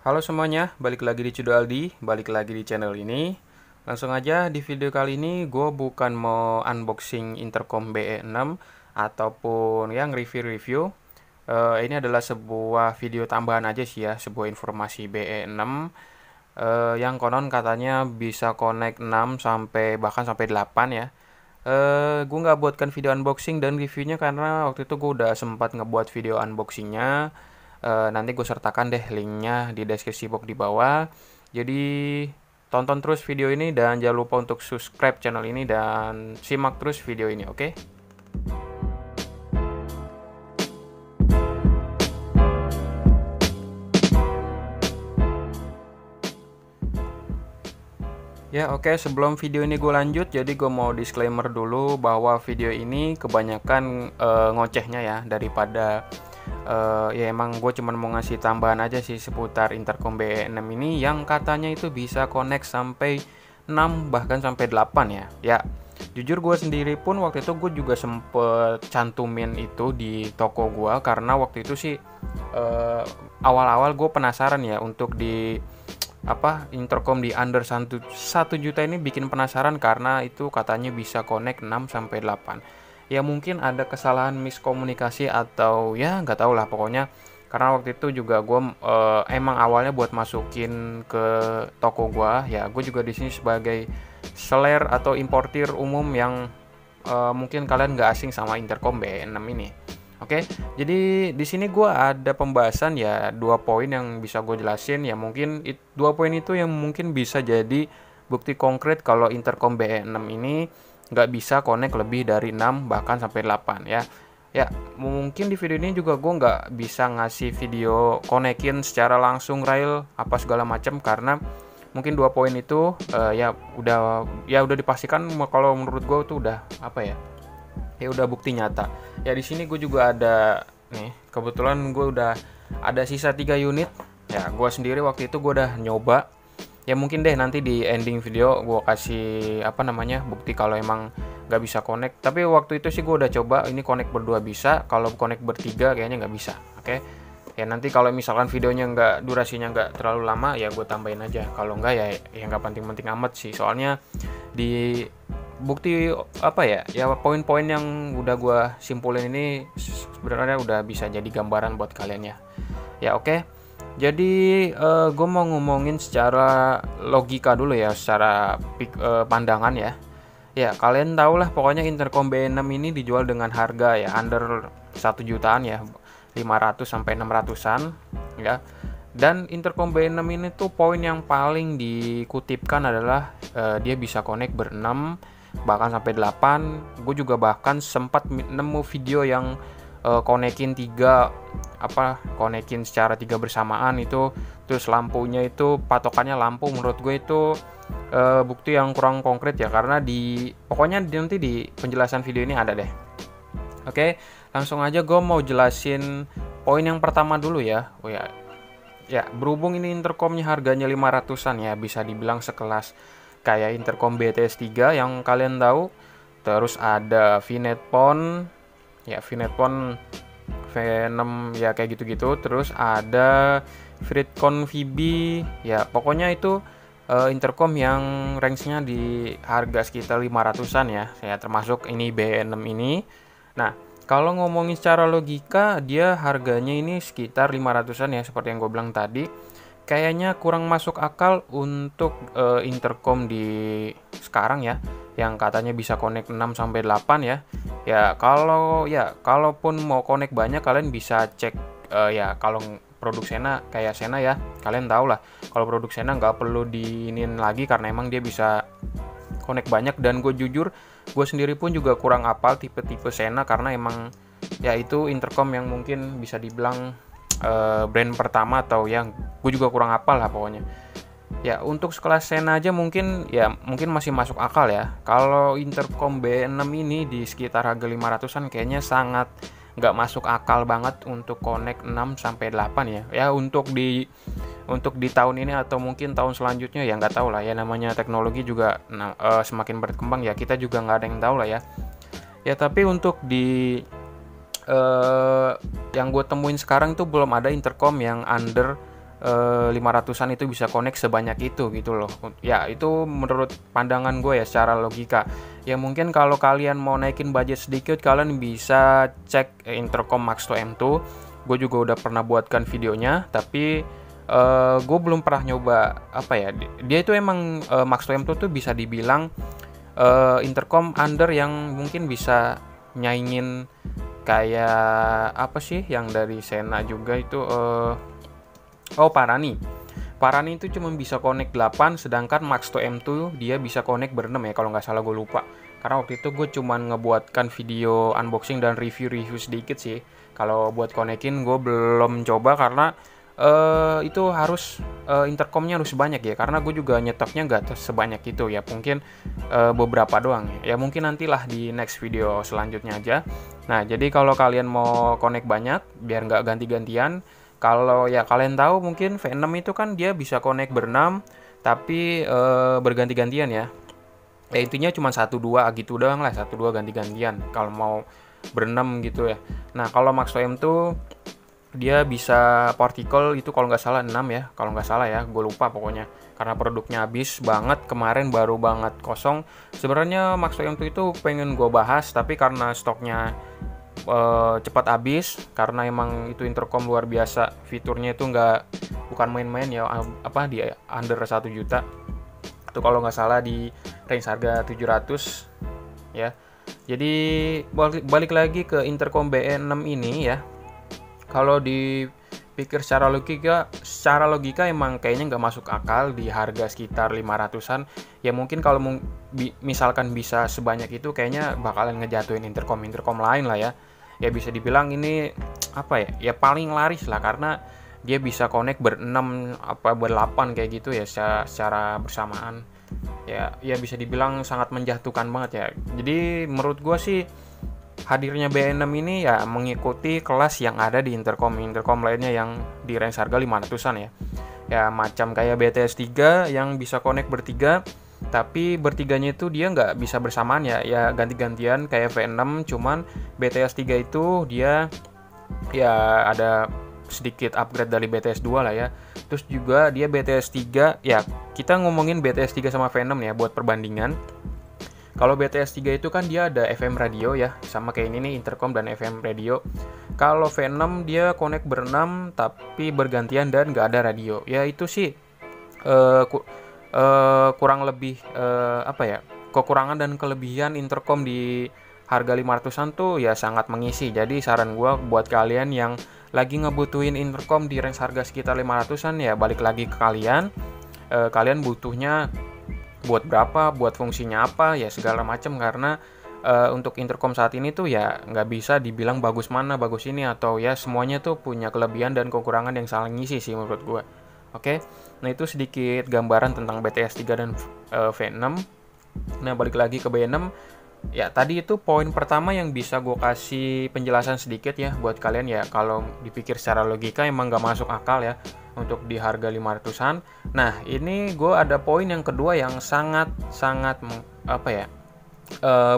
Halo semuanya, balik lagi di Cudo Aldi, balik lagi di channel ini. Langsung aja di video kali ini gue bukan mau unboxing intercom BE6 ataupun yang review-review. Ini adalah sebuah video tambahan aja sih ya, sebuah informasi BE6 yang konon katanya bisa connect 6 sampai bahkan sampai 8 ya. Gue nggak buatkan video unboxing dan reviewnya karena waktu itu gue udah sempat ngebuat video unboxingnya. Nanti gue sertakan deh linknya di deskripsi box di bawah. Jadi tonton terus video ini dan jangan lupa untuk subscribe channel ini dan simak terus video ini, oke? Ya oke, sebelum video ini gue lanjut, jadi gue mau disclaimer dulu bahwa video ini kebanyakan ngocehnya ya daripada ya emang gue cuman mau ngasih tambahan aja sih seputar intercom BE6 ini yang katanya itu bisa connect sampai 6 bahkan sampai 8 ya. Ya, jujur gue sendiri pun waktu itu gue juga sempet cantumin itu di toko gue karena waktu itu sih awal-awal gue penasaran ya untuk di intercom di under 1 juta ini bikin penasaran karena itu katanya bisa connect 6 sampai 8. Ya mungkin ada kesalahan miskomunikasi atau ya nggak tahu lah pokoknya karena waktu itu juga gue emang awalnya buat masukin ke toko gue ya, gue juga di sini sebagai seller atau importir umum yang mungkin kalian nggak asing sama intercom B6 ini. Oke, jadi di sini gue ada pembahasan ya 2 poin yang bisa gue jelasin ya, mungkin 2 poin itu yang mungkin bisa jadi bukti konkret kalau intercom BE6 ini nggak bisa connect lebih dari 6 bahkan sampai 8 ya. Ya mungkin di video ini juga gue nggak bisa ngasih video connectin secara langsung rail apa segala macam karena mungkin 2 poin itu udah dipastikan kalau menurut gue itu udah ya udah bukti nyata. Ya di sini gue juga ada nih, kebetulan gue udah ada sisa 3 unit. Ya gue sendiri waktu itu gue udah nyoba. Ya mungkin deh nanti di ending video gue kasih bukti kalau emang nggak bisa connect. Tapi waktu itu sih gue udah coba ini connect berdua bisa, kalau connect bertiga kayaknya nggak bisa. Oke. Ya nanti kalau misalkan videonya durasinya nggak terlalu lama ya gue tambahin aja. Kalau nggak ya nggak penting-penting amat sih. Soalnya di bukti ya poin-poin yang udah gue simpulin ini sebenarnya udah bisa jadi gambaran buat kalian ya. Ya oke. Jadi gue mau ngomongin secara logika dulu ya, secara pandangan ya. Ya kalian tau lah pokoknya intercom B6 ini dijual dengan harga ya under 1 jutaan ya, 500 sampai 600-an ya. Dan intercom B6 ini tuh poin yang paling dikutipkan adalah dia bisa connect ber-6 bahkan sampai 8. Gue juga bahkan sempat nemu video yang konekin secara 3 bersamaan itu, terus lampunya itu patokannya lampu, menurut gue itu bukti yang kurang konkret ya, karena pokoknya nanti di penjelasan video ini ada deh. Oke, langsung aja gue mau jelasin poin yang pertama dulu ya. Ya berhubung ini intercomnya harganya 500-an ya, bisa dibilang sekelas kayak intercom BTS3 yang kalian tahu. Terus ada VNetPhone ya, VNetPhone V6 ya kayak gitu-gitu. Terus ada Fritcon VB ya, pokoknya itu intercom yang range-nya di harga sekitar 500-an ya, termasuk ini B6 ini. Nah kalau ngomongin secara logika dia harganya ini sekitar 500-an ya, seperti yang gue bilang tadi. Kayaknya kurang masuk akal untuk intercom di sekarang ya, yang katanya bisa connect 6 sampai 8 ya. Ya kalaupun mau connect banyak kalian bisa cek ya kalau produk Sena kayak Sena ya. Kalian tahu lah kalau produk Sena nggak perlu diinin lagi karena emang dia bisa connect banyak. Dan gue jujur gue sendiri pun juga kurang apal tipe-tipe Sena karena emang ya itu intercom yang mungkin bisa dibilang brand pertama atau yang gue juga kurang apal lah pokoknya. Ya untuk sekelas Sena aja mungkin masih masuk akal ya. Kalau intercom B6 ini di sekitar harga 500-an kayaknya sangat nggak masuk akal banget untuk connect 6 sampai 8 ya. Ya untuk di tahun ini atau mungkin tahun selanjutnya ya nggak tahu lah ya, namanya teknologi juga semakin berkembang ya, kita juga nggak ada yang tahu lah ya. Ya tapi untuk yang gue temuin sekarang tuh belum ada intercom yang under 500-an itu bisa connect sebanyak itu gitu loh. Ya itu menurut pandangan gue ya secara logika. Ya mungkin kalau kalian mau naikin budget sedikit, kalian bisa cek intercom Max 2 M2. Gue juga udah pernah buatkan videonya, tapi gue belum pernah nyoba apa ya. Dia itu emang Max 2 M2 tuh bisa dibilang intercom under yang mungkin bisa nyaingin kayak apa sih yang dari Sena juga itu Parani. Parani itu cuma bisa connect 8, sedangkan Max 2 M2 dia bisa connect ber-6 ya kalau nggak salah, gue lupa. Karena waktu itu gue cuma ngebuatkan video unboxing dan review sedikit sih. Kalau buat connectin gue belum coba karena itu harus intercomnya harus banyak ya. Karena gue juga nyetoknya nggak sebanyak itu ya. Mungkin beberapa doang ya. Ya mungkin nantilah di next video selanjutnya aja. Nah jadi kalau kalian mau connect banyak biar nggak ganti-gantian, kalau ya kalian tahu mungkin V6 itu kan dia bisa connect ber-6 tapi berganti-gantian ya. Ya intinya cuma 1-2 gitu doang lah, 1-2 ganti-gantian kalau mau ber-6 gitu ya. Nah kalau Max 2M tuh dia bisa particle itu kalau nggak salah 6 ya, kalau nggak salah ya, gue lupa pokoknya. Karena produknya habis banget kemarin, baru banget kosong. Sebenarnya Max 2M itu pengen gue bahas tapi karena stoknya cepat habis, karena emang itu intercom luar biasa, fiturnya itu bukan main-main ya, apa di under 1 juta itu kalau nggak salah, di range harga 700 ya. Jadi balik lagi ke intercom BE6 ini ya, kalau dipikir secara logika emang kayaknya nggak masuk akal di harga sekitar 500-an ya. Mungkin kalau misalkan bisa sebanyak itu kayaknya bakalan ngejatuhin intercom lain lah ya. Ya bisa dibilang ini apa ya, ya paling laris lah karena dia bisa connect ber-6 apa ber-8 kayak gitu ya secara bersamaan. Ya bisa dibilang sangat menjatuhkan banget ya. Jadi menurut gua sih hadirnya BE6 ini ya mengikuti kelas yang ada di intercom lainnya yang di range harga 500-an ya. Ya macam kayak BTS 3 yang bisa connect bertiga, tapi bertiganya itu dia nggak bisa bersamaan ya ganti-gantian kayak V6. Cuman BTS 3 itu dia ya ada sedikit upgrade dari BTS 2 lah ya. Terus juga dia BTS 3 ya, kita ngomongin BTS 3 sama V6 ya buat perbandingan. Kalau BTS 3 itu kan dia ada FM radio ya, sama kayak ini nih intercom dan FM radio. Kalau V6 dia connect ber-6 tapi bergantian dan nggak ada radio. Ya itu sih kurang lebih apa ya, kekurangan dan kelebihan intercom di harga 500-an tuh ya sangat mengisi. Jadi saran gua buat kalian yang lagi ngebutuhin intercom di range harga sekitar 500-an ya, balik lagi ke kalian. Kalian butuhnya buat berapa, buat fungsinya apa ya segala macam. Karena untuk intercom saat ini tuh ya nggak bisa dibilang bagus mana bagus ini, atau ya semuanya tuh punya kelebihan dan kekurangan yang saling ngisi sih menurut gua. Oke, nah itu sedikit gambaran tentang BTS 3 dan V6. Nah balik lagi ke B6 ya, tadi itu poin pertama yang bisa gue kasih penjelasan sedikit ya buat kalian ya. Kalau dipikir secara logika emang gak masuk akal ya untuk di harga 500-an. Nah ini gue ada poin yang kedua yang sangat apa ya,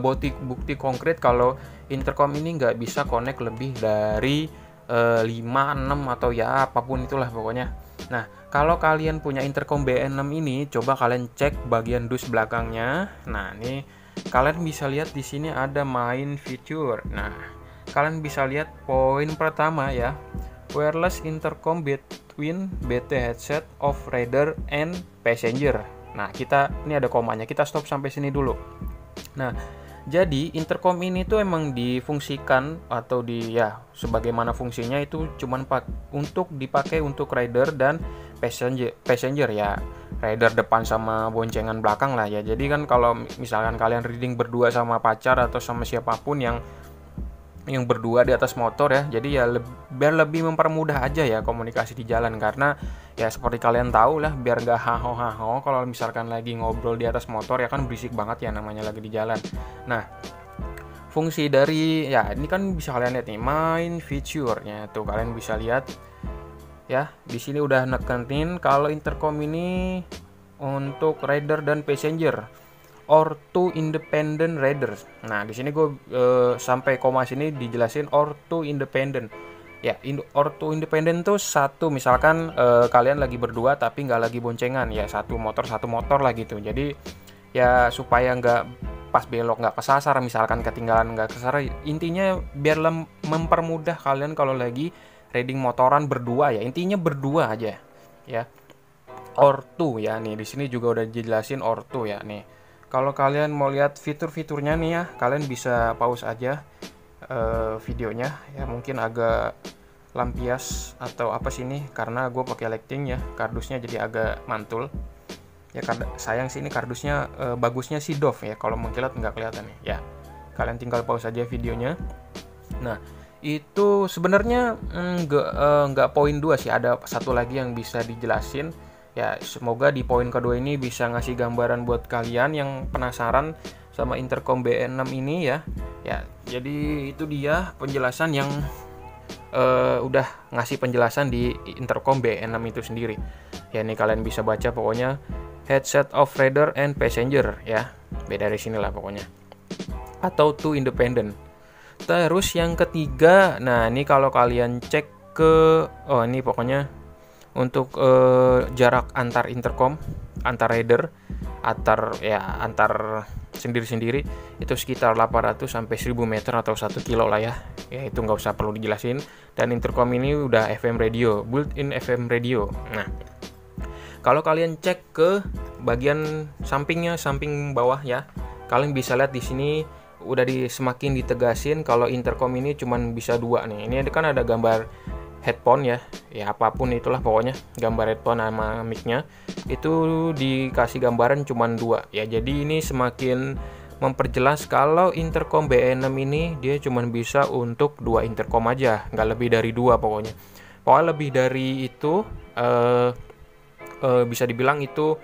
bukti konkret kalau intercom ini nggak bisa connect lebih dari 5, 6 atau ya apapun itulah pokoknya. Nah kalau kalian punya intercom BE6 ini, coba kalian cek bagian dus belakangnya. Nah ini kalian bisa lihat di sini ada main feature. Nah, kalian bisa lihat poin pertama ya, wireless intercom between BT headset of rider and passenger. Nah, ini ada komanya. Kita stop sampai sini dulu. Nah, jadi intercom ini tuh emang difungsikan atau sebagaimana fungsinya itu cuman untuk dipakai untuk rider dan passenger ya, rider depan sama boncengan belakang lah ya. Jadi kan kalau misalkan kalian riding berdua sama pacar atau sama siapapun yang berdua di atas motor ya, jadi ya biar lebih mempermudah aja ya komunikasi di jalan. Karena ya seperti kalian tahu lah, biar gak haho kalau misalkan lagi ngobrol di atas motor ya kan berisik banget ya namanya lagi di jalan. Nah fungsi dari ya ini kan bisa kalian lihat nih, main feature-nya tuh kalian bisa lihat ya. Di sini udah nekenin kalau intercom ini untuk rider dan passenger or two independent riders. Nah, di sini gue sampai koma sini dijelasin or two independent. Ya, ortu independen tuh satu, misalkan kalian lagi berdua tapi nggak lagi boncengan, ya satu motor lah gitu. Jadi ya supaya nggak pas belok nggak kesasar, misalkan ketinggalan nggak kesasar, intinya biar mempermudah kalian kalau lagi riding motoran berdua, ya intinya berdua aja ya. Ortu ya, nih di sini juga udah dijelasin ortu ya nih. Kalau kalian mau lihat fitur-fiturnya nih ya, kalian bisa pause aja videonya ya. Mungkin agak lampias atau apa sih ini, karena gue pakai lighting ya, kardusnya jadi agak mantul ya. Sayang sih ini kardusnya, bagusnya sih Dove ya, kalau mengkilat nggak kelihatan ya. Kalian tinggal pause aja videonya. Nah itu sebenarnya nggak poin 2 sih, ada satu lagi yang bisa dijelasin ya. Semoga di poin kedua ini bisa ngasih gambaran buat kalian yang penasaran sama intercom B6 ini ya. Jadi itu dia penjelasan yang udah ngasih penjelasan di intercom B6 itu sendiri ya. Ini kalian bisa baca pokoknya, headset of rider and passenger ya, beda dari sini lah pokoknya, atau two independent. Terus yang ketiga, nah ini kalau kalian cek ke ini pokoknya untuk jarak antar intercom, antar rider, antar sendiri-sendiri itu sekitar 800 sampai 1000 meter atau 1 kilo lah ya. Ya itu nggak usah perlu dijelasin. Dan intercom ini udah FM radio, built-in FM radio. Nah, kalau kalian cek ke bagian sampingnya, samping bawah ya, kalian bisa lihat di sini udah semakin ditegasin kalau intercom ini cuman bisa 2 nih. Ini kan ada gambar headphone ya apapun itulah pokoknya, gambar headphone sama mic-nya itu dikasih gambaran cuman 2 ya. Jadi ini semakin memperjelas kalau intercom B6 ini dia cuman bisa untuk 2 intercom aja, nggak lebih dari 2 pokoknya lebih dari itu bisa dibilang itu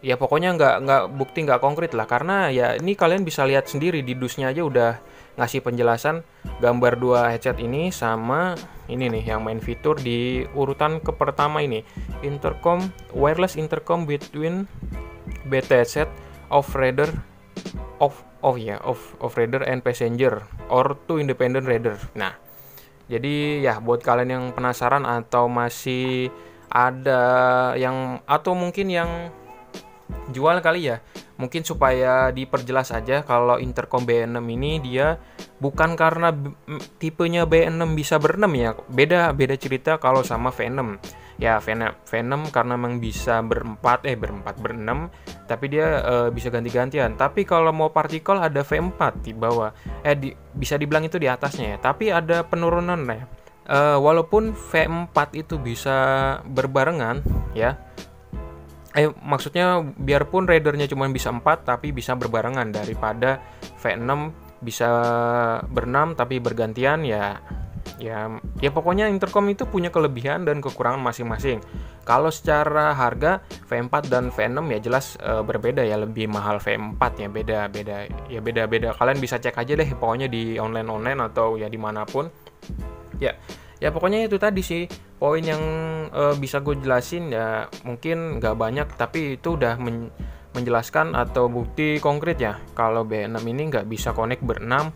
ya pokoknya nggak bukti, nggak konkret lah, karena ya ini kalian bisa lihat sendiri di dusnya aja udah ngasih penjelasan gambar 2 headset ini sama ini nih yang main fitur di urutan ke pertama ini, intercom, wireless intercom between BT headset of rider of rider and passenger or two independent rider. Nah, jadi ya buat kalian yang penasaran atau masih ada yang atau mungkin yang jual kali ya, mungkin supaya diperjelas aja kalau intercom B6 ini dia bukan karena tipenya B6 bisa berenam ya, beda cerita kalau sama V6 ya. V6 karena memang bisa berenam, tapi dia bisa ganti-gantian. Tapi kalau mau partikel ada V4 di bawah, bisa dibilang itu di atasnya ya, tapi ada penurunan ya. Walaupun V4 itu bisa berbarengan ya, maksudnya biarpun ridernya cuma bisa 4 tapi bisa berbarengan, daripada V6 bisa berenam tapi bergantian ya pokoknya intercom itu punya kelebihan dan kekurangan masing-masing. Kalau secara harga V4 dan V6 ya jelas berbeda ya, lebih mahal V4 ya, beda. Kalian bisa cek aja deh pokoknya di online atau ya dimanapun ya pokoknya itu tadi sih poin yang bisa gue jelasin ya. Mungkin nggak banyak tapi itu udah menjelaskan atau bukti konkret ya kalau B6 ini nggak bisa connect berenam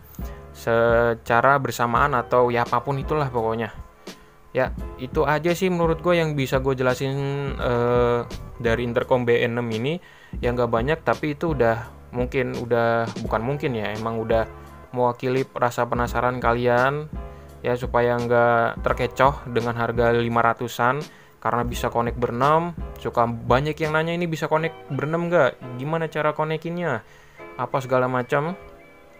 secara bersamaan atau ya apapun itulah pokoknya ya. Itu aja sih menurut gue yang bisa gue jelasin dari intercom B6 ini, yang nggak banyak tapi itu bukan mungkin ya, emang udah mewakili rasa penasaran kalian ya, supaya nggak terkecoh dengan harga 500-an karena bisa connect berenam. Suka banyak yang nanya ini bisa connect berenam nggak, gimana cara connectinnya, apa segala macam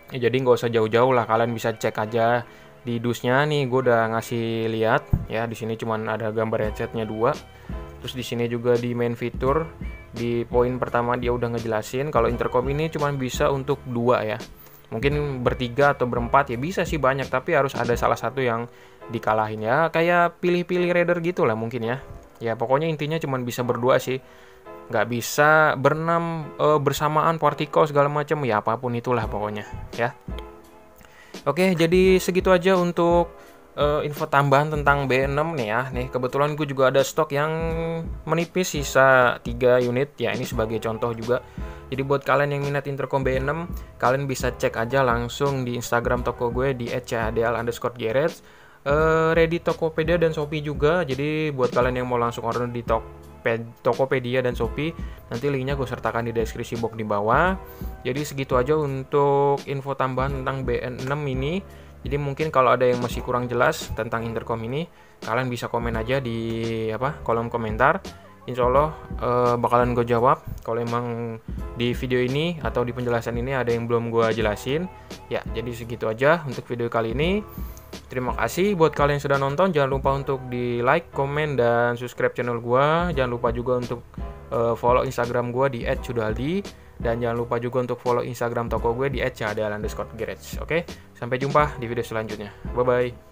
ya. Jadi nggak usah jauh-jauh lah, kalian bisa cek aja di dusnya nih. Gue udah ngasih lihat ya, di sini cuman ada gambar headsetnya 2. Terus di sini juga di main fitur di poin pertama dia udah ngejelasin kalau intercom ini cuman bisa untuk 2 ya. Mungkin bertiga atau berempat ya bisa sih banyak, tapi harus ada salah satu yang dikalahin ya, kayak pilih-pilih rider gitu lah mungkin ya. Ya pokoknya intinya cuma bisa berdua sih, nggak bisa berenam bersamaan partikel segala macam ya, apapun itulah pokoknya ya. Oke, jadi segitu aja untuk info tambahan tentang B6 nih ya. Nih kebetulan gue juga ada stok yang menipis, sisa 3 unit ya, ini sebagai contoh juga. Jadi buat kalian yang minat intercom B6, kalian bisa cek aja langsung di Instagram toko gue di @cadl_garage ready Tokopedia dan Shopee juga. Jadi buat kalian yang mau langsung order di Tokopedia dan Shopee, nanti linknya gue sertakan di deskripsi box di bawah. Jadi segitu aja untuk info tambahan tentang BN6 ini. Jadi mungkin kalau ada yang masih kurang jelas tentang intercom ini, kalian bisa komen aja di kolom komentar. Insya Allah bakalan gue jawab kalau emang di video ini atau di penjelasan ini ada yang belum gue jelasin. Ya, jadi segitu aja untuk video kali ini. Terima kasih buat kalian yang sudah nonton. Jangan lupa untuk di like, komen, dan subscribe channel gue. Jangan lupa juga untuk follow Instagram gue di @sudahaldi. Dan jangan lupa juga untuk follow Instagram toko gue di @cahadal_garage. Oke, sampai jumpa di video selanjutnya. Bye-bye.